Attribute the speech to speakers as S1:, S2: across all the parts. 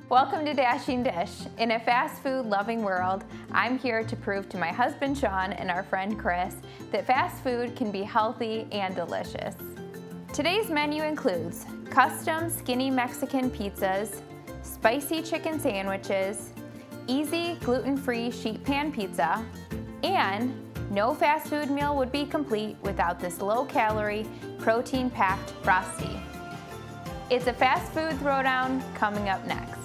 S1: Welcome to Dashing Dish. In a fast food loving world, I'm here to prove to my husband Sean and our friend Chris that fast food can be healthy and delicious. Today's menu includes custom skinny Mexican pizzas, spicy chicken sandwiches, easy gluten-free sheet pan pizza, and no fast food meal would be complete without this low-calorie, protein-packed Frosty. It's a fast food throwdown coming up next.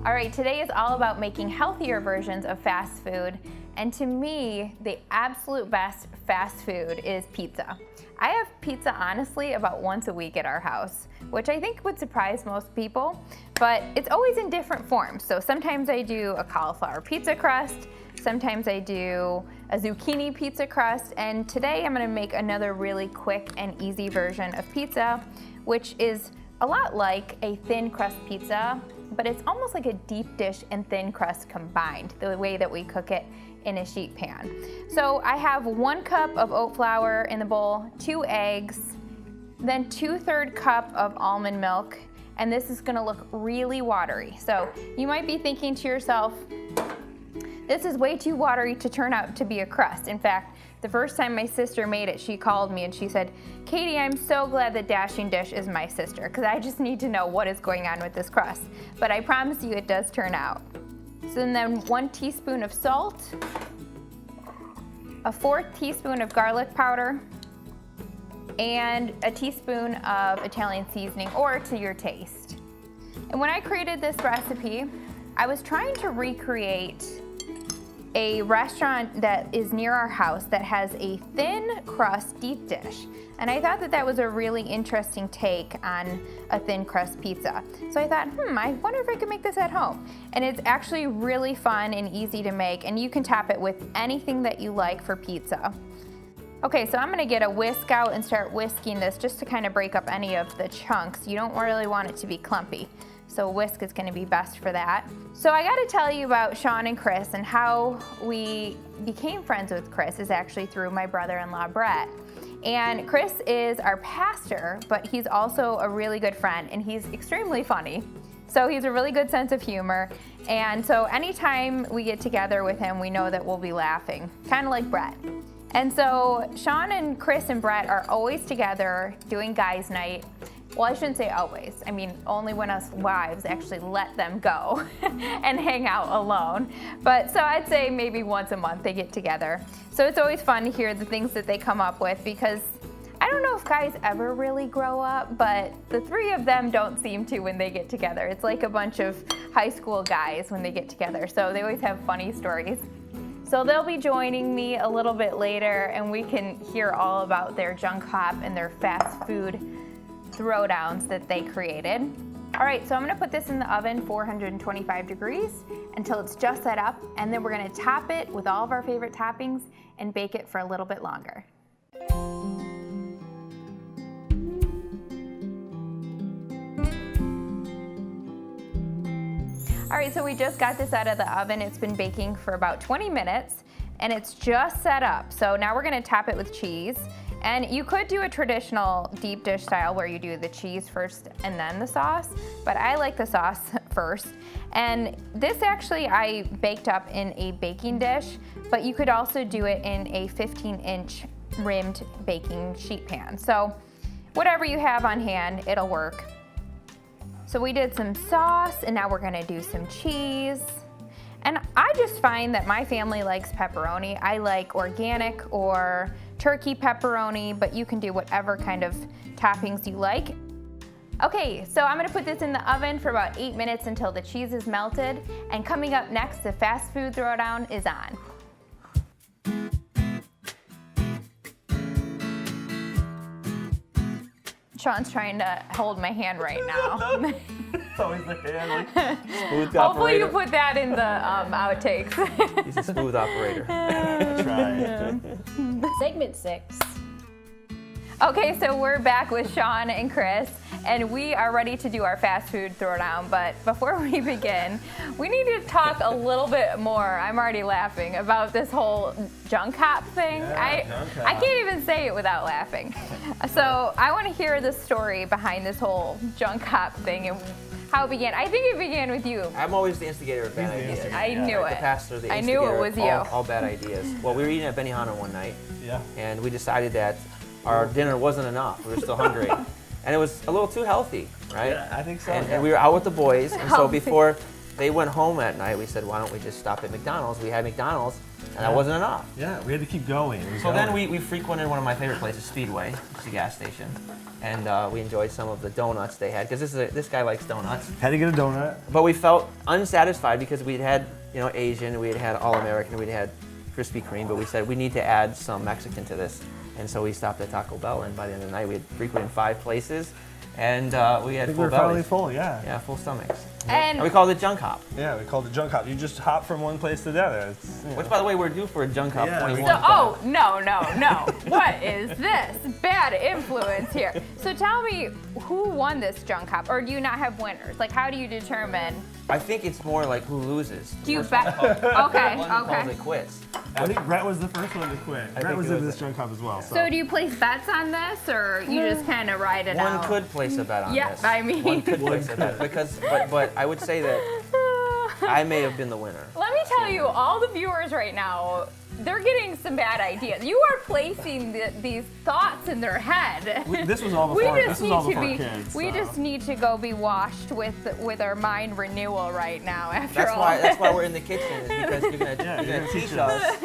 S1: All right, today is all about making healthier versions of fast food. And to me, the absolute best fast food is pizza. I have pizza, honestly, about once a week at our house, which I think would surprise most people, but it's always in different forms. So sometimes I do a cauliflower pizza crust, sometimes I do a zucchini pizza crust, and today I'm gonna make another really quick and easy version of pizza, which is a lot like a thin crust pizza, but it's almost like a deep dish and thin crust combined, the way that we cook it in a sheet pan. So I have 1 cup of oat flour in the bowl, 2 eggs, then 2/3 cup of almond milk, and this is gonna look really watery. So you might be thinking to yourself, this is way too watery to turn out to be a crust. In fact, the first time my sister made it, she called me and she said, Katie, I'm so glad that Dashing Dish is my sister, because I just need to know what is going on with this crust. But I promise you it does turn out. So then 1 teaspoon of salt, a 1/4 teaspoon of garlic powder, and a teaspoon of Italian seasoning, or to your taste. And when I created this recipe, I was trying to recreate a restaurant that is near our house that has a thin crust deep dish. And I thought that that was a really interesting take on a thin crust pizza. So I thought, I wonder if I could make this at home. And it's actually really fun and easy to make, and you can top it with anything that you like for pizza. Okay, so I'm gonna get a whisk out and start whisking this just to kind of break up any of the chunks. You don't really want it to be clumpy. So a whisk is gonna be best for that. So I gotta tell you about Sean and Chris, and how we became friends with Chris is actually through my brother-in-law, Brett. And Chris is our pastor, but he's also a really good friend, and he's extremely funny. So he's a really good sense of humor. And so anytime we get together with him, we know that we'll be laughing, kind of like Brett. And so Sean and Chris and Brett are always together doing guys' night. Well, I shouldn't say always. I mean, only when us wives actually let them go and hang out alone. But so I'd say maybe once a month they get together. So it's always fun to hear the things that they come up with, because I don't know if guys ever really grow up, but the 3 of them don't seem to when they get together. It's like a bunch of high school guys when they get together. So they always have funny stories. So they'll be joining me a little bit later, and we can hear all about their junk hop and their fast food throwdowns that they created. All right, so I'm gonna put this in the oven 425 degrees until it's just set up, and then we're gonna top it with all of our favorite toppings and bake it for a little bit longer. All right, so we just got this out of the oven. It's been baking for about 20 minutes, and it's just set up. So now we're gonna top it with cheese. And you could do a traditional deep dish style where you do the cheese first and then the sauce, but I like the sauce first. And this actually I baked up in a baking dish, but you could also do it in a 15-inch rimmed baking sheet pan. So whatever you have on hand, it'll work. So we did some sauce, and now we're gonna do some cheese. And I just find that my family likes pepperoni. I like organic or turkey pepperoni, but you can do whatever kind of toppings you like. Okay, so I'm gonna put this in the oven for about 8 minutes until the cheese is melted. And coming up next, the fast food throwdown is on. Sean's trying to hold my hand right now.
S2: It's always the hand, like, smooth
S1: Hopefully
S2: operator.
S1: you put that in the outtakes.
S2: He's a smooth operator. That's right.
S3: Segment 6.
S1: Okay, so we're back with Sean and Chris, and we are ready to do our fast food throwdown. But before we begin, we need to talk a little bit more. I'm already laughing about this whole junk hop thing. I can't even say it without laughing. So I want to hear the story behind this whole junk hop thing and how it began. I think it began with you.
S3: I'm always the instigator of bad ideas.
S1: I knew it.
S3: The pastor, the
S1: I knew it was
S3: instigator of
S1: you.
S3: all bad ideas. Well, we were eating at Benihana one night,
S2: Yeah.
S3: and we decided that our dinner wasn't enough. We were still hungry, and it was a little too healthy, right?
S2: Yeah, I think so.
S3: And we were out with the boys, and so
S1: Healthy.
S3: before they went home at night, we said, why don't we just stop at McDonald's? We had McDonald's, and that wasn't enough.
S2: Yeah, we had to keep going.
S3: So then we frequented one of my favorite places, Speedway, which is a gas station, and we enjoyed some of the donuts they had, because this guy likes donuts.
S2: had to get a donut.
S3: But we felt unsatisfied because we'd had, Asian, we'd had All-American, we'd had Krispy Kreme, but we said we need to add some Mexican to this. And so we stopped at Taco Bell, and by the end of the night, we had frequented 5 places, and we had
S2: I think
S3: full
S2: we were finally
S3: bellies.
S2: full, yeah.
S3: Yeah, full stomachs.
S1: And
S3: And we called it junk hop,
S2: Yeah, we called it junk hop. You just hop from one place to the other.
S3: which, by the way, we're due for a junk hop
S2: Yeah,
S3: 21.
S1: so, no. What is this? Bad influence here. So tell me, who won this junk hop? Or do you not have winners? Like, how do you determine?
S3: I think it's more like who loses.
S1: Do you
S3: First
S1: bet?
S3: one calls
S1: Okay.
S3: it quits.
S2: I think Brett was the first one to quit. Brett
S3: think
S2: was
S3: it
S2: in
S3: was
S2: this junk hop as well.
S1: So do you place bets on this, or you just kind of ride it
S3: One
S1: out?
S3: could place a bet on
S1: Yeah,
S3: this.
S1: I mean-
S3: One could place a bet, but I would say that I may have been the winner.
S1: Let me tell you, all the viewers right now, they're getting some bad ideas. You are placing these thoughts in their head.
S2: This was all
S1: We
S2: before,
S1: just
S2: this was
S1: need
S2: all
S1: to
S2: before
S1: be.
S2: kids.
S1: We
S2: so.
S1: just need to go be washed with our mind renewal right now. After
S3: That's
S1: all,
S3: why we're in the kitchen, is because you're gonna teach us,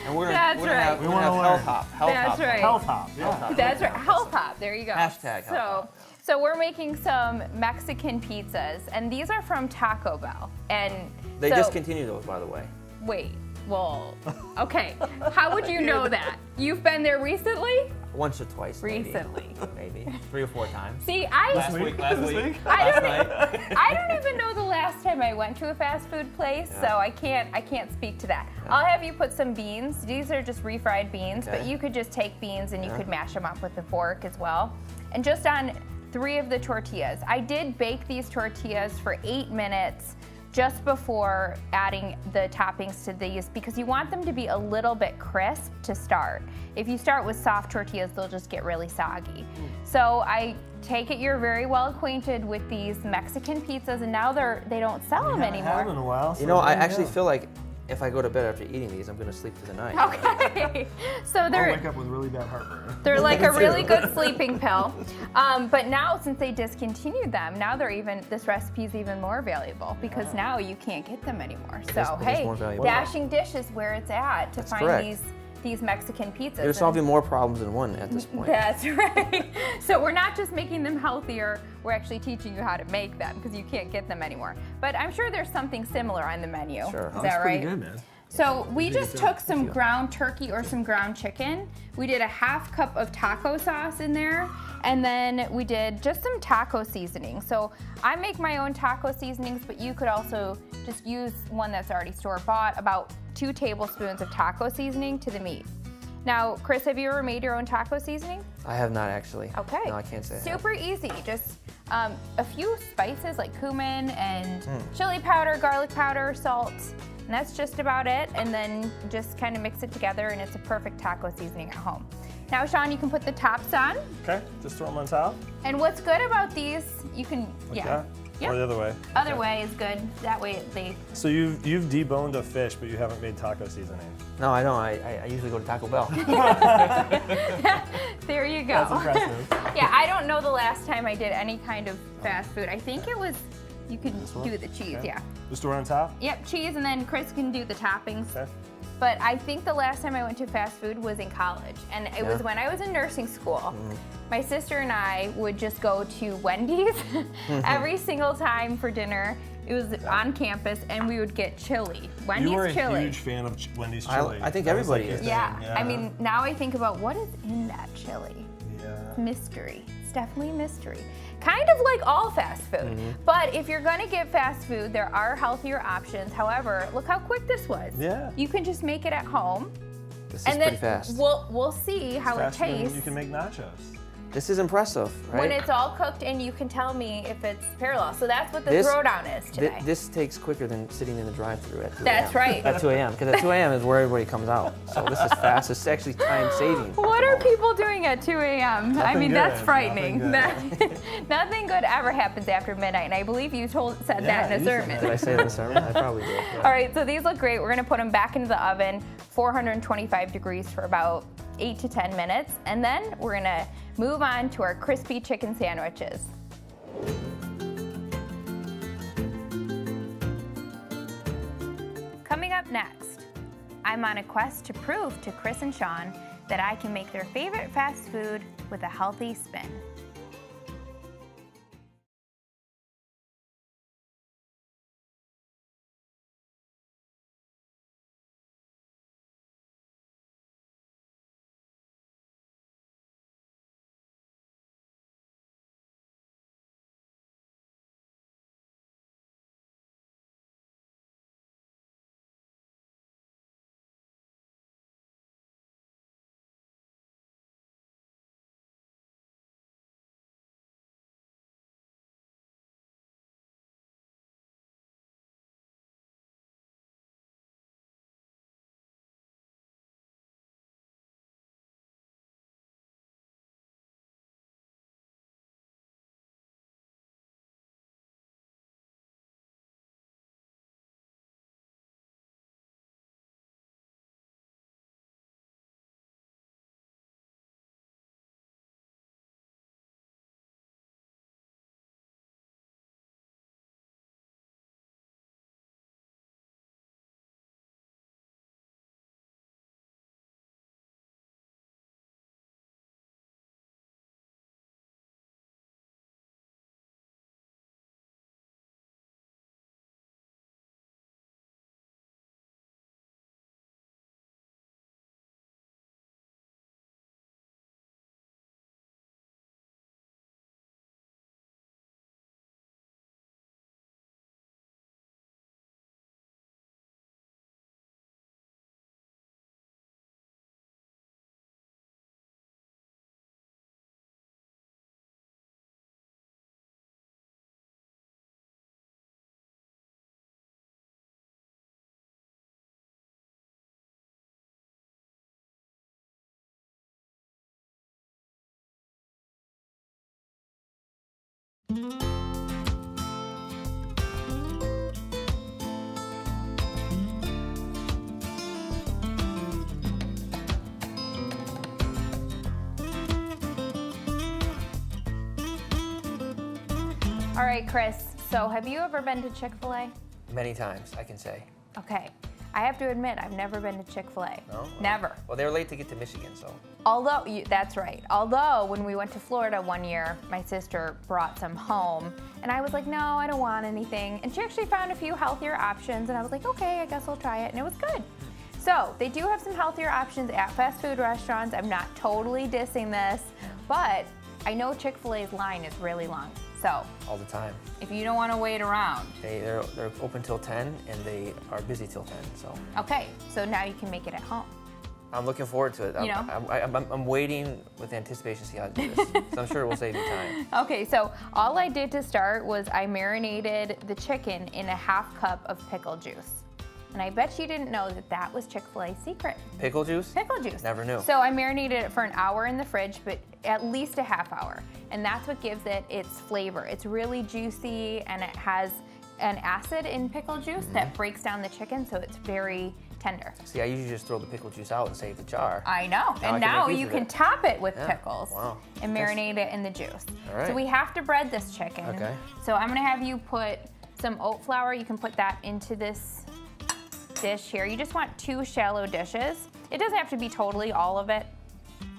S3: and we're
S1: That's
S3: gonna
S1: right.
S3: have,
S2: We
S3: we're gonna
S2: wanna
S3: have
S2: learn.
S3: health
S1: That's
S3: hop.
S1: right.
S2: Health hop, yeah.
S1: That's right. Health hop. There you go.
S3: Hashtag health
S1: So,
S3: hop.
S1: so we're making some Mexican pizzas, and these are from Taco Bell. And
S3: They
S1: so,
S3: discontinued those, by the way.
S1: Wait. Well, okay. How would you know that? You've been there recently?
S3: Once or twice.
S1: Recently.
S3: Maybe 3 or 4 times.
S1: See,
S3: Last week.
S1: I
S3: Last
S1: don't,
S3: night.
S1: I don't even know the last time I went to a fast food place, so I can't speak to that. I'll have you put some beans. These are just refried beans, but
S3: Okay.
S1: you could just take beans and you could mash them up with a fork as well. And just on 3 of the tortillas. I did bake these tortillas for 8 minutes just before adding the toppings to these, because you want them to be a little bit crisp to start. If you start with soft tortillas, they'll just get really soggy. So I take it you're very well acquainted with these Mexican pizzas, and now they don't sell them
S2: Haven't had them in
S1: anymore.
S2: a while. So
S3: I
S2: there you
S3: actually
S2: go.
S3: feel like if I go to bed after eating these, I'm gonna sleep through the night.
S1: Okay, so
S2: I'll
S1: they're
S2: wake up with really bad heartburn.
S1: They're like a really good sleeping pill. But now, since they discontinued them, now this recipe's even more valuable, because now you can't get them anymore. So
S3: is
S1: hey,
S3: more valuable.
S1: Dashing Dish is where it's at to find
S3: correct.
S1: these Mexican pizzas.
S3: You're
S1: And
S3: solving more problems than one at this point.
S1: That's right. So we're not just making them healthier, we're actually teaching you how to make them, because you can't get them anymore. But I'm sure there's something similar on the menu.
S3: Sure.
S1: Is
S3: Oh,
S1: that right?
S2: Pretty good, man.
S1: So we just took some ground turkey or some ground chicken. We did a 1/2 cup of taco sauce in there, and then we did just some taco seasoning. So I make my own taco seasonings, but you could also just use one that's already store-bought, about 2 tablespoons of taco seasoning to the meat. Now, Chris, have you ever made your own taco seasoning?
S3: I have not actually.
S1: Okay.
S3: No, I can't say I have.
S1: Super easy. Just a few spices like cumin and chili powder, garlic powder, salt, and that's just about it. And then just kind of mix it together, and it's a perfect taco seasoning at home. Now, Sean, you can put the tops on.
S2: Okay, just throw them on top.
S1: And what's good about these, you can,
S2: Like
S1: yeah.
S2: that? Or the other way?
S1: Other way is good. That way they.
S2: So you've deboned a fish, but you haven't made taco seasoning.
S3: No, I don't. I usually go to Taco Bell.
S1: There you go.
S2: That's impressive.
S1: Yeah, I don't know the last time I did any kind of fast food. I think it was, you could
S2: one?
S1: do the cheese,
S2: Okay.
S1: yeah.
S2: Just throw it on top?
S1: Yep, cheese, and then Chris can do the toppings.
S2: Okay.
S1: But I think the last time I went to fast food was in college, and it was
S3: Yeah.
S1: when I was in nursing school. My sister and I would just go to Wendy's every single time for dinner. It was on campus, and we would get chili. Wendy's
S2: You were a
S1: chili.
S2: huge fan of Wendy's chili.
S3: I think
S2: That was
S3: everybody
S2: your
S3: is.
S2: thing,
S1: Yeah. I mean, now I think about what is in that chili.
S2: Yeah.
S1: Mystery. It's definitely mystery. Kind of like all fast food. But if you're gonna get fast food, there are healthier options. However, look how quick this was.
S2: Yeah.
S1: You can just make it at home.
S3: This is
S1: And
S3: pretty
S1: then
S3: fast.
S1: we'll see how it
S2: Faster than
S1: tastes.
S2: you can make nachos.
S3: This is impressive, right?
S1: When it's all cooked and you can tell me if it's parallel. So that's what the Throwdown is today.
S3: This takes quicker than sitting in the drive-thru at 2 a.m.
S1: That's right.
S3: At 2 a.m. Because at 2 a.m. is where everybody comes out. So this is fast. It's actually time saving.
S1: What are people doing at 2 a.m.? I mean,
S2: good.
S1: that's frightening.
S2: Nothing
S1: Nothing good ever happens after midnight, and I believe you said that in a
S2: you said
S1: sermon.
S3: Did I say that in the sermon? I probably did. Yeah.
S1: All right, so these look great. We're gonna put them back into the oven, 425 degrees for about 8 to 10 minutes, and then we're gonna move on to our crispy chicken sandwiches. Coming up next, I'm on a quest to prove to Chris and Sean that I can make their favorite fast food with a healthy spin. All right, Chris, so have you ever been to Chick-fil-A?
S3: Many times, I can say.
S1: Okay, I have to admit, I've never been to Chick-fil-A.
S3: No?
S1: Never.
S3: Well, they were late to get to Michigan, so.
S1: Although, that's right. Although, when we went to Florida one year, my sister brought some home, and I was like, no, I don't want anything. And she actually found a few healthier options, and I was like, okay, I guess I'll try it, and it was good. So, they do have some healthier options at fast food restaurants. I'm not totally dissing this, but I know Chick-fil-A's line is really long. So,
S3: all the time.
S1: if you don't want to wait around.
S3: They're open till 10, and they are busy till 10, so.
S1: Okay, so now you can make it at home.
S3: I'm looking forward to it.
S1: You know?
S3: I'm waiting with anticipation to see how to do this. So I'm sure it will save me time.
S1: Okay, so all I did to start was I marinated the chicken in a half cup of pickle juice. And I bet you didn't know that that was Chick-fil-A's secret.
S3: Pickle juice?
S1: Pickle juice.
S3: Never knew.
S1: So I marinated it for an hour in the fridge, but at least a half hour. And that's what gives it its flavor. It's really juicy, and it has an acid in pickle juice that breaks down the chicken, so it's very tender.
S3: See, I usually just throw the pickle juice out and save the jar.
S1: I know.
S3: Now I
S1: And
S3: can
S1: now
S3: make use
S1: you
S3: of
S1: can
S3: it.
S1: top it with
S3: Yeah.
S1: pickles
S3: Wow.
S1: and marinate it in the juice.
S3: All right.
S1: So we have to bread this chicken.
S3: Okay.
S1: So I'm gonna have you put some oat flour. You can put that into this dish here. You just want 2 shallow dishes. It doesn't have to be totally all of it,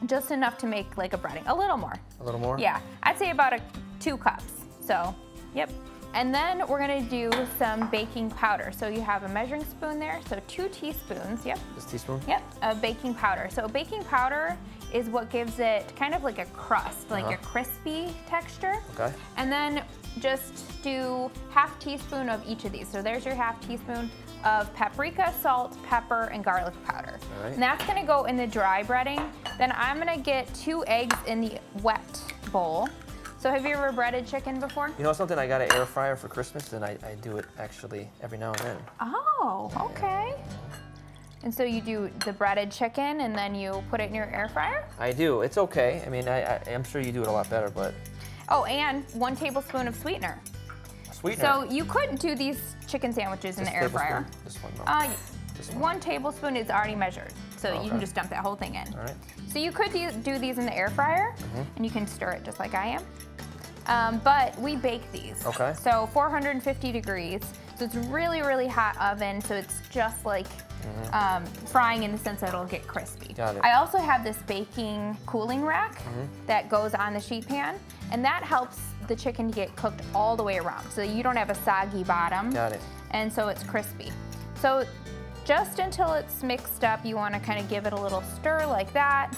S1: just enough to make like a breading. A little more.
S3: A little more?
S1: Yeah, I'd say about 2 cups. So, yep. And then we're gonna do some baking powder. So you have a measuring spoon there, so 2 teaspoons, yep.
S3: Just a teaspoon?
S1: Yep, of baking powder. So baking powder is what gives it kind of like a crust, like a crispy texture.
S3: Okay.
S1: And then just do half teaspoon of each of these. So there's your half teaspoon of paprika, salt, pepper, and garlic powder.
S3: All right.
S1: And that's gonna go in the dry breading. Then I'm gonna get 2 eggs in the wet bowl. So have you ever breaded chicken before?
S3: You know something? I got an air fryer for Christmas, and I do it actually every now and then.
S1: Oh, okay. And so you do the breaded chicken and then you put it in your air fryer?
S3: I do. It's okay. I mean, I'm sure you do it a lot better, but.
S1: Oh, and 1 tablespoon of sweetener.
S3: Sweetener?
S1: So you could do these chicken sandwiches in the air fryer.
S3: This one, no. This one.
S1: 1 tablespoon is already measured, so you can just dump that whole thing in.
S3: All right.
S1: So you could do these in the air fryer, and you can stir it just like I am. But we bake these.
S3: Okay.
S1: So 450 degrees. So it's really, really hot oven, so it's just like frying in the sense that it'll get crispy.
S3: Got it.
S1: I also have this baking cooling rack that goes on the sheet pan, and that helps the chicken to get cooked all the way around, so you don't have a soggy bottom.
S3: Got it.
S1: And so it's crispy. So just until it's mixed up, you want to kind of give it a little stir like that.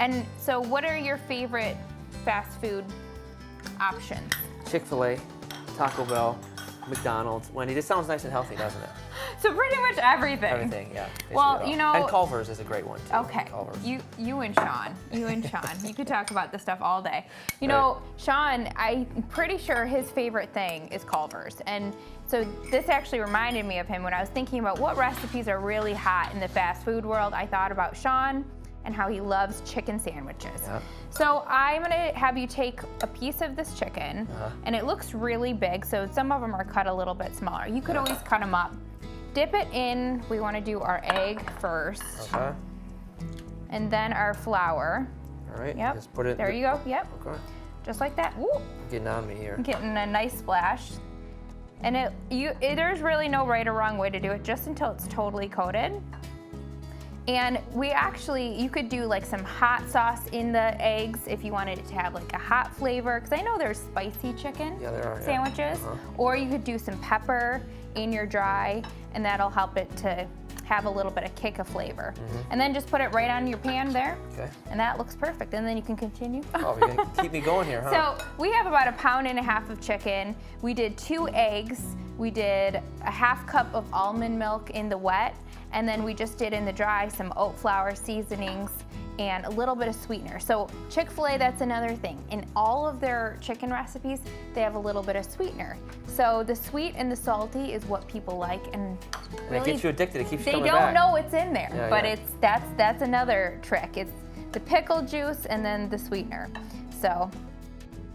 S1: And so what are your favorite fast food options?
S3: Chick-fil-A, Taco Bell, McDonald's, Wendy. This sounds nice and healthy, doesn't it?
S1: So pretty much everything.
S3: Everything, yeah. Basically
S1: Well,
S3: all.
S1: you know.
S3: And Culver's is a great one too.
S1: Okay.
S3: Culver's.
S1: You and Sean. You could talk about this stuff all day. You know, Sean, I'm pretty sure his favorite thing is Culver's. And so this actually reminded me of him when I was thinking about what recipes are really hot in the fast food world. I thought about Sean and how he loves chicken sandwiches.
S3: Yeah.
S1: So I'm gonna have you take a piece of this chicken, and it looks really big, so some of them are cut a little bit smaller. You could always cut them up. Dip it in, we wanna do our egg first,
S3: Okay.
S1: and then our flour.
S3: All right.
S1: Yep,
S3: Just put it.
S1: there you go, yep,
S3: Okay.
S1: just like that. Woo.
S3: Getting on me here.
S1: Getting a nice splash. And there's really no right or wrong way to do it, just until it's totally coated. And you could do like some hot sauce in the eggs if you wanted it to have like a hot flavor, because I know there's spicy chicken
S3: Yeah, there are, yeah.
S1: sandwiches. Or you could do some pepper in your dry, and that'll help it to have a little bit of kick of flavor. And then just put it right on your pan there,
S3: Okay.
S1: and that looks perfect. And then you can continue.
S3: Oh, you're gonna keep me going here, huh?
S1: So we have about 1.5 pounds of chicken. We did 2 eggs. We did a 1/2 cup of almond milk in the wet, and then we just did in the dry some oat flour seasonings and a little bit of sweetener. So Chick-fil-A, that's another thing. In all of their chicken recipes, they have a little bit of sweetener. So the sweet and the salty is what people like, and
S3: And it gets you addicted. It keeps you
S1: they
S3: coming
S1: don't
S3: back.
S1: know it's in there,
S3: Yeah,
S1: but
S3: yeah.
S1: that's another trick. It's the pickle juice and then the sweetener. So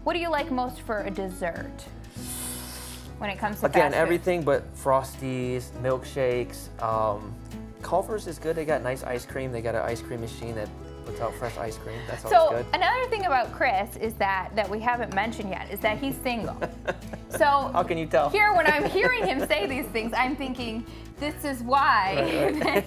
S1: what do you like most for a dessert when it comes to
S3: Again,
S1: fast food?
S3: everything but Frosties, milkshakes. Culver's is good. They got nice ice cream. They got an ice cream machine that puts out fresh ice cream. That's always
S1: So
S3: good.
S1: another thing about Chris is that we haven't mentioned yet is that he's single. So
S3: How can you tell?
S1: here, when I'm hearing him say these things, I'm thinking, this is why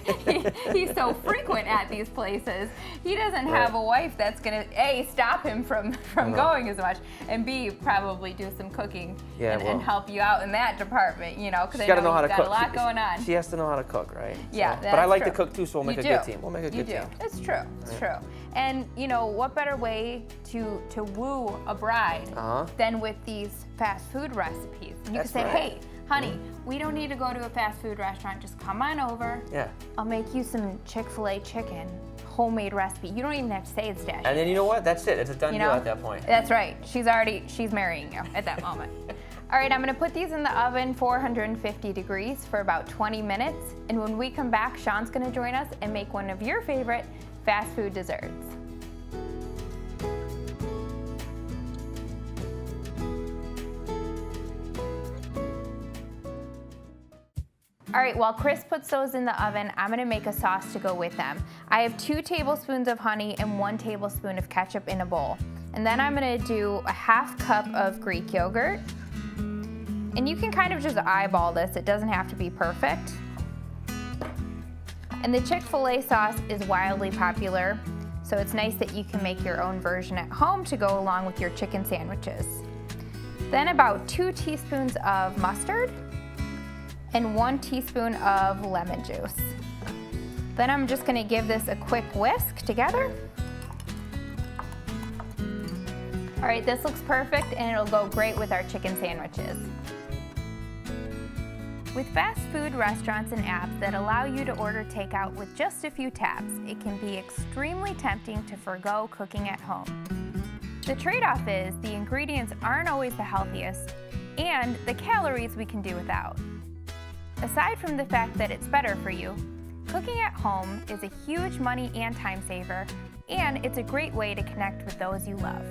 S1: he's so frequent at these places. He doesn't have a wife that's gonna A, stop him from going as much, and B, probably do some cooking and help you out in that department, you know, because I know you've got a lot going on.
S3: She has to know how to cook, right?
S1: Yeah,
S3: But I like
S1: true.
S3: to cook too, so we'll make
S1: You
S3: a good
S1: do.
S3: team. We'll make a good
S1: You
S3: team.
S1: do. It's true. It's true. And you know, what better way to woo a bride than with these fast food recipes? And you
S3: That's
S1: can say,
S3: right.
S1: hey, honey, we don't need to go to a fast food restaurant. Just come on over.
S3: Yeah.
S1: I'll make you some Chick-fil-A chicken, homemade recipe. You don't even have to say it's Dash.
S3: And then you know what? That's it. It's a done
S1: You
S3: deal
S1: know?
S3: at that point.
S1: That's right. She's marrying you at that moment. All right, I'm gonna put these in the oven, 450 degrees for about 20 minutes. And when we come back, Sean's gonna join us and make one of your favorite fast food desserts. All right, while Chris puts those in the oven, I'm gonna make a sauce to go with them. I have 2 tablespoons of honey and 1 tablespoon of ketchup in a bowl. And then I'm gonna do a 1/2 cup of Greek yogurt. And you can kind of just eyeball this, it doesn't have to be perfect. And the Chick-fil-A sauce is wildly popular, so it's nice that you can make your own version at home to go along with your chicken sandwiches. Then about 2 teaspoons of mustard and 1 teaspoon of lemon juice. Then I'm just gonna give this a quick whisk together. All right, this looks perfect and it'll go great with our chicken sandwiches. With fast food restaurants and apps that allow you to order takeout with just a few taps, it can be extremely tempting to forgo cooking at home. The trade-off is the ingredients aren't always the healthiest, and the calories we can do without. Aside from the fact that it's better for you, cooking at home is a huge money and time saver, and it's a great way to connect with those you love.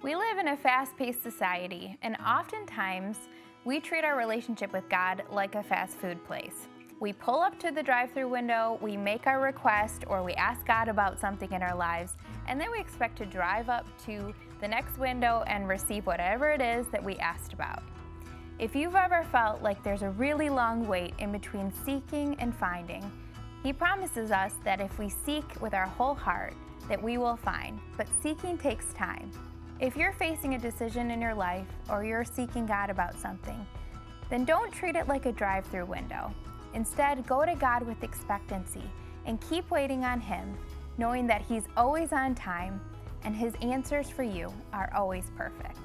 S1: We live in a fast-paced society, and oftentimes we treat our relationship with God like a fast food place. We pull up to the drive-thru window, we make our request, or we ask God about something in our lives, and then we expect to drive up to the next window and receive whatever it is that we asked about. If you've ever felt like there's a really long wait in between seeking and finding, He promises us that if we seek with our whole heart, that we will find, but seeking takes time. If you're facing a decision in your life or you're seeking God about something, then don't treat it like a drive-through window. Instead, go to God with expectancy and keep waiting on Him, knowing that He's always on time and His answers for you are always perfect.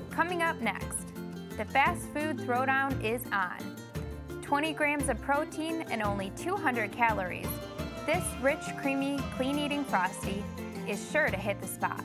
S1: Coming up next, the fast food throwdown is on. 20 grams of protein and only 200 calories. This rich, creamy, clean-eating Frosty is sure to hit the spot.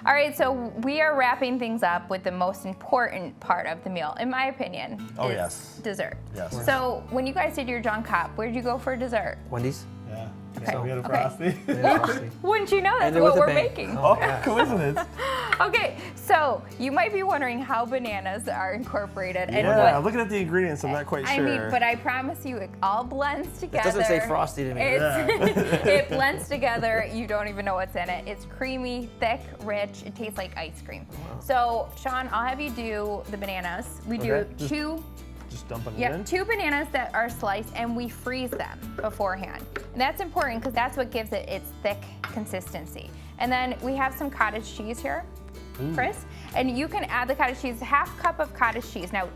S1: All right, so we are wrapping things up with the most important part of the meal, in my opinion.
S2: Oh,
S1: is
S2: yes.
S1: Dessert.
S2: Yes.
S1: So when you guys did your junk hop, where did you go for dessert?
S3: Wendy's.
S2: Yeah.
S1: Okay.
S2: So we had a
S1: Okay.
S2: Frosty.
S1: Wouldn't you know that's
S3: And they're with
S1: what
S3: a
S1: we're
S3: bang.
S1: making?
S2: Oh, coincidence.
S1: Okay, so you might be wondering how bananas are incorporated and
S2: Yeah,
S1: what.
S2: looking at the ingredients, I'm not quite
S1: I
S2: sure.
S1: mean, but I promise you, it all blends together.
S3: It doesn't say Frosty to me.
S1: It blends together. You don't even know what's in it. It's creamy, thick, rich. It tastes like ice cream.
S3: Wow.
S1: So, Sean, I'll have you do the bananas. We do
S2: Okay.
S1: two.
S2: Just dumping it
S1: Yeah,
S2: in.
S1: 2 bananas that are sliced, and we freeze them beforehand. And that's important because that's what gives it its thick consistency. And then we have some cottage cheese here, Chris, and you can add the cottage cheese, half cup of cottage cheese. Now,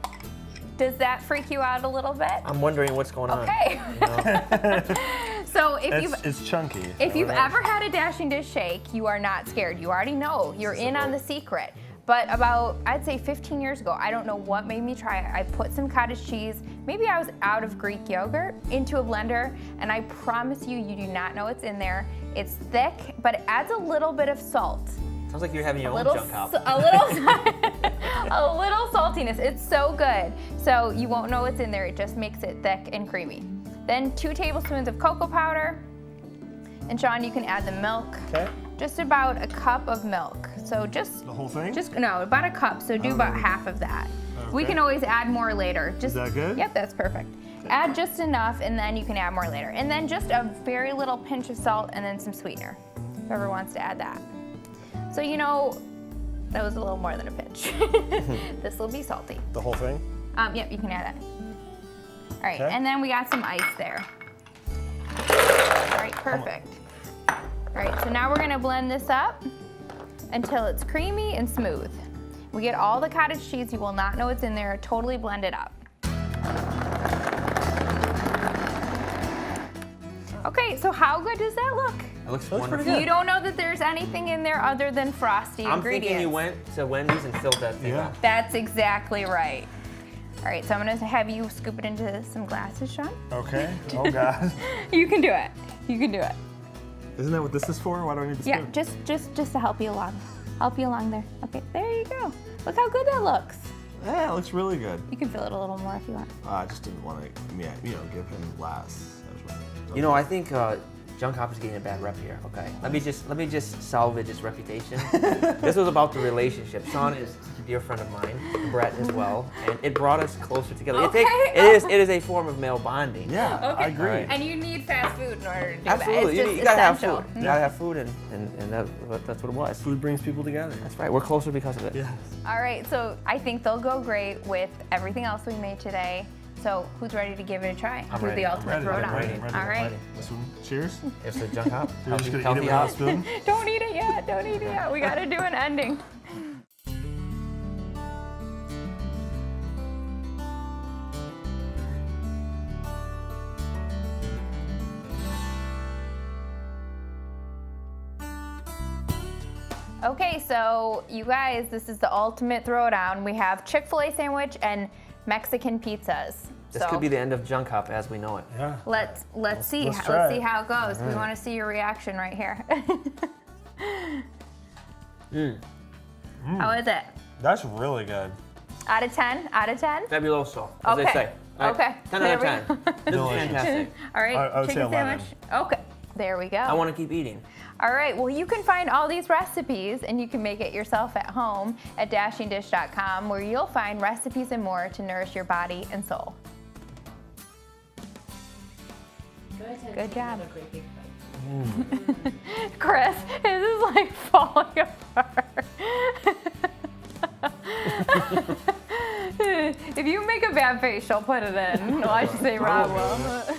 S1: Does that freak you out a little bit?
S3: I'm wondering what's going on.
S1: Okay.
S3: You know?
S1: So if
S2: It's chunky.
S1: if you've ever had a Dashing Dish shake, you are not scared. You already know. You're in on the secret. But about, I'd say 15 years ago, I don't know what made me try it. I put some cottage cheese, maybe I was out of Greek yogurt, into a blender, and I promise you, you do not know what's in there. It's thick, but it adds a little bit of salt.
S3: Sounds like you're having your own
S1: little
S3: junk hop.
S1: a little saltiness. It's so good. So you won't know what's in there. It just makes it thick and creamy. Then 2 tablespoons of cocoa powder. And Sean, you can add the milk.
S2: Okay.
S1: Just about a cup of milk. So just
S2: The whole thing?
S1: no, about a cup. So do about half of that. We
S2: Okay.
S1: can always add more later. Just,
S2: Is that good?
S1: Yep, that's perfect. Add just enough, and then you can add more later. And then just a very little pinch of salt, and then some sweetener. Whoever wants to add that. So you know, that was a little more than a pinch. This will be salty.
S2: The whole thing?
S1: Yep, you can add that. All right,
S2: Okay.
S1: and then we got some ice there. All right, perfect. All right, so now we're gonna blend this up until it's creamy and smooth. We get all the cottage cheese, you will not know what's in there, totally blend it up. Okay, so how good does that look?
S3: It looks
S2: pretty
S3: wonderful.
S2: good.
S1: You don't know that there's anything in there other than frosty
S3: I'm
S1: ingredients.
S3: thinking you went to Wendy's and filled that thing
S2: Yeah.
S3: up.
S1: That's exactly right. All right, so I'm gonna have you scoop it into some glasses, Sean.
S2: Okay. Oh God.
S1: You can do it. You can do it.
S2: Isn't that what this is for? Why do I need the
S1: Yeah,
S2: spoon?
S1: just to help you along. Help you along there. Okay, there you go. Look how good that looks.
S2: Yeah, it looks really good.
S1: You can fill it a little more if you want.
S2: I just didn't want to, give him less.
S3: You know, I think junk hop is getting a bad rep here. Okay, let me just salvage its reputation. This was about the relationship. Sean is a dear friend of mine, Brett as well, and it brought us closer together.
S1: Okay.
S3: It is a form of male bonding.
S2: Yeah,
S1: Okay.
S2: I agree.
S3: Alright.
S1: And you need fast food in order to do
S3: Absolutely,
S1: that. It's
S3: you gotta have
S1: essential.
S3: food. You gotta have food, and that's what it was.
S2: Food brings people together.
S3: That's right. We're closer because of it.
S2: Yes.
S1: All right, so I think they'll go great with everything else we made today. So who's ready to give it a try?
S3: I'm
S1: Do
S3: ready.
S1: the
S3: I'm
S1: ultimate
S2: ready.
S1: throwdown.
S2: I'm ready. I'm ready.
S1: All
S2: I'm
S1: right.
S3: ready.
S2: This one, cheers.
S3: It's a junk hop.
S2: You're just gonna eat
S3: Healthy
S2: it with
S3: hop.
S2: a spoon?
S1: Don't eat it yet. Don't eat it yet. We got to do an ending. Okay, so you guys, this is the ultimate throwdown. We have Chick-fil-A sandwich and Mexican pizzas.
S3: This
S1: so
S3: could be the end of junk hop as we know it.
S2: Yeah.
S1: let's see
S2: let's try
S1: see
S2: it.
S1: how it goes. We want to see your reaction right here. How is it?
S2: That's really good.
S1: Out of 10? Out of 10?
S3: Fabuloso, as they
S1: Okay.
S3: say. All right,
S1: Okay.
S3: 10 out of
S1: There
S3: 10. This is
S2: Delicious.
S3: fantastic.
S1: All right,
S2: I would say
S1: chicken
S2: 11.
S1: sandwich. Okay, there we go.
S3: I want to keep eating.
S1: All right, well, you can find all these recipes and you can make it yourself at home at dashingdish.com, where you'll find recipes and more to nourish your body and soul. Good job. Chris, this is like falling apart. If you make a bad face, she'll put it in. Well, I should say Rob will.